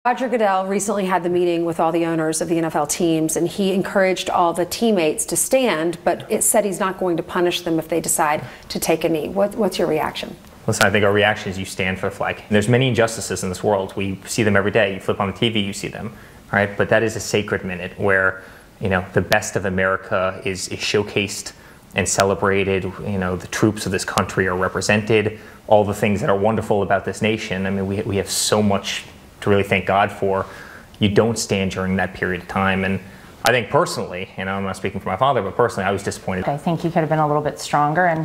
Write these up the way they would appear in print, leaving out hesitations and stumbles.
Roger Goodell recently had the meeting with all the owners of the NFL teams, and he encouraged all the teammates to stand, but it said he's not going to punish them if they decide to take a knee. What's your reaction? Listen, I think our reaction is you stand for the flag. There's many injustices in this world. We see them every day. You flip on the TV, you see them, right? But that is a sacred minute where, the best of America is showcased and celebrated. The troops of this country are represented. All the things that are wonderful about this nation. I mean, we have so much to really thank God for. You don't stand during that period of time. And I think personally, I'm not speaking for my father, but personally, I was disappointed. I think he could have been a little bit stronger, and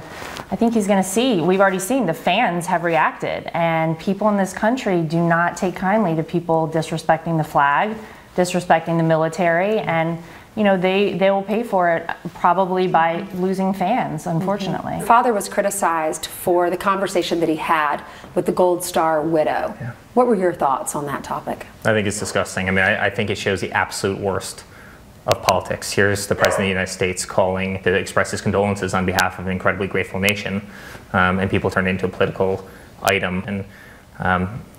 I think he's going to see. We've already seen the fans have reacted, and people in this country do not take kindly to people disrespecting the flag, disrespecting the military, and they will pay for it probably by losing fans, unfortunately. Father was criticized for the conversation that he had with the Gold Star widow. Yeah. What were your thoughts on that topic? I think it's disgusting. I mean, I think it shows the absolute worst of politics. Here's the President of the United States calling to express his condolences on behalf of an incredibly grateful nation, and people turn it into a political item. And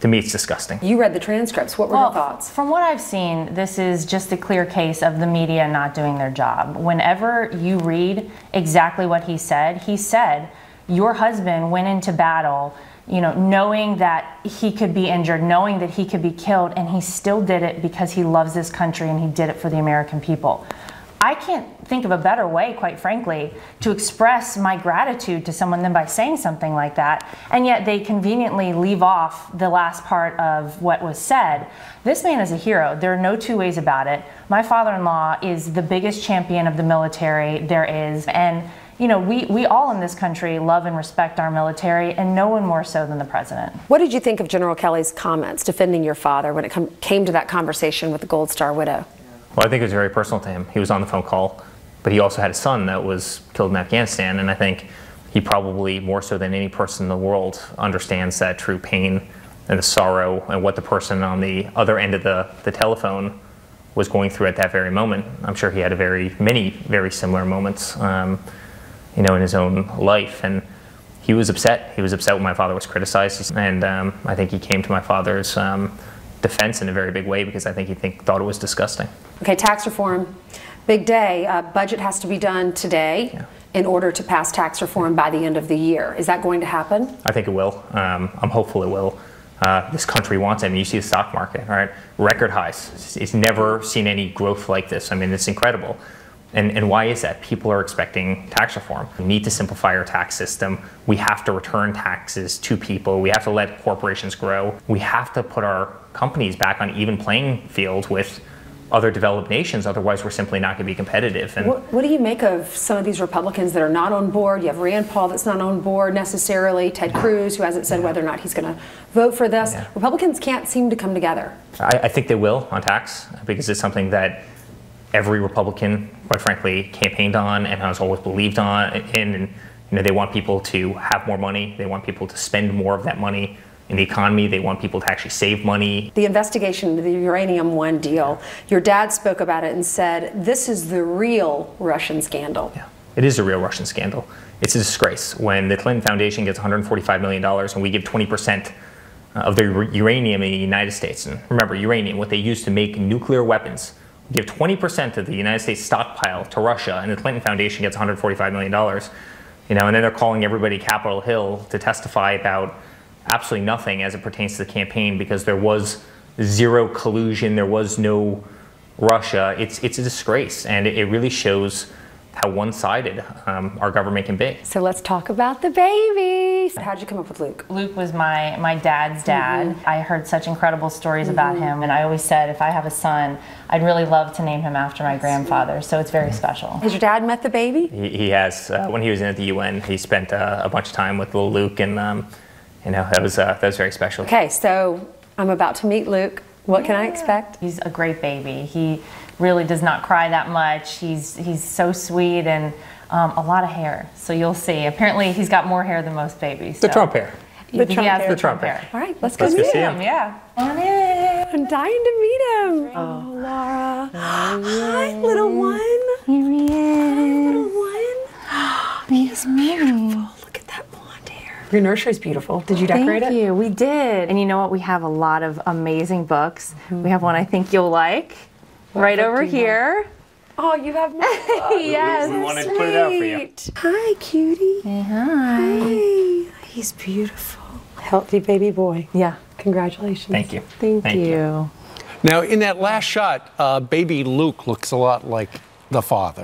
to me, it's disgusting. You read the transcripts. What were your thoughts? From what I've seen, this is just a clear case of the media not doing their job. Whenever you read exactly what he said, your husband went into battle, knowing that he could be injured, knowing that he could be killed, and he still did it because he loves this country and he did it for the American people. I can't think of a better way, quite frankly, to express my gratitude to someone than by saying something like that, and yet they conveniently leave off the last part of what was said. This man is a hero. There are no two ways about it. My father-in-law is the biggest champion of the military there is, and we all in this country love and respect our military, and no one more so than the president. What did you think of General Kelly's comments defending your father when it came to that conversation with the Gold Star widow? Well, I think it was very personal to him. He was on the phone call, but he also had a son that was killed in Afghanistan, and I think he probably, more so than any person in the world, understands that true pain and the sorrow and what the person on the other end of the telephone was going through at that very moment. I'm sure he had many very similar moments, in his own life, and he was upset. He was upset when my father was criticized, and I think he came to my father's defense in a very big way because I think he thought it was disgusting. Okay, tax reform, big day. Budget has to be done today in order to pass tax reform by the end of the year. Is that going to happen? I think it will. I'm hopeful it will. This country wants it. I mean, you see the stock market, right? Record highs. It's never seen any growth like this. I mean, it's incredible. And why is that? People are expecting tax reform. We need to simplify our tax system. We have to return taxes to people. We have to let corporations grow. We have to put our companies back on even playing field with other developed nations. Otherwise, we're simply not going to be competitive. And what do you make of some of these Republicans that are not on board? You have Rand Paul that's not on board necessarily, Ted Cruz, who hasn't said whether or not he's going to vote for this. Yeah. Republicans can't seem to come together. I think they will on tax because it's something that every Republican, quite frankly, campaigned on and has always believed in. And they want people to have more money. They want people to spend more of that money in the economy. They want people to actually save money. The investigation into the Uranium One deal, your dad spoke about it and said, this is the real Russian scandal. Yeah, it is a real Russian scandal. It's a disgrace. When the Clinton Foundation gets $145 million and we give 20% of the uranium in the United States, and remember, uranium, what they use to make nuclear weapons, give 20% of the United States stockpile to Russia, and the Clinton Foundation gets $145 million. And then they're calling everybody Capitol Hill to testify about absolutely nothing as it pertains to the campaign because there was zero collusion, there was no Russia. It's a disgrace, and it really shows how one-sided our government can be. So let's talk about the baby. How'd you come up with Luke? Luke was my dad's dad. I heard such incredible stories about him, and I always said if I have a son, I'd really love to name him after my grandfather, so it's very special. Has your dad met the baby? He has. When he was in at the UN, he spent a bunch of time with little Luke, and that was very special. Okay, so I'm about to meet Luke. What can I expect? He's a great baby. He really does not cry that much. He's so sweet, and a lot of hair. So you'll see. Apparently, he's got more hair than most babies. The Trump hair. The Trump hair. All right, let's go meet him. Yeah. I'm dying to meet him. Oh, Laura. Hi, little one. Here he is. Hi, little one. He's beautiful. Look at that blonde hair. Your nursery's beautiful. Did you decorate Thank it? you. We did. And you know what? We have a lot of amazing books. We have one I think you'll like right book over do you here. Oh, you have my Yes. We wanted to put it out for you. Hi, cutie. Hi. Hey, he's beautiful. Healthy baby boy. Yeah. Congratulations. Thank you. Thank you. Now, in that last shot, baby Luke looks a lot like the father.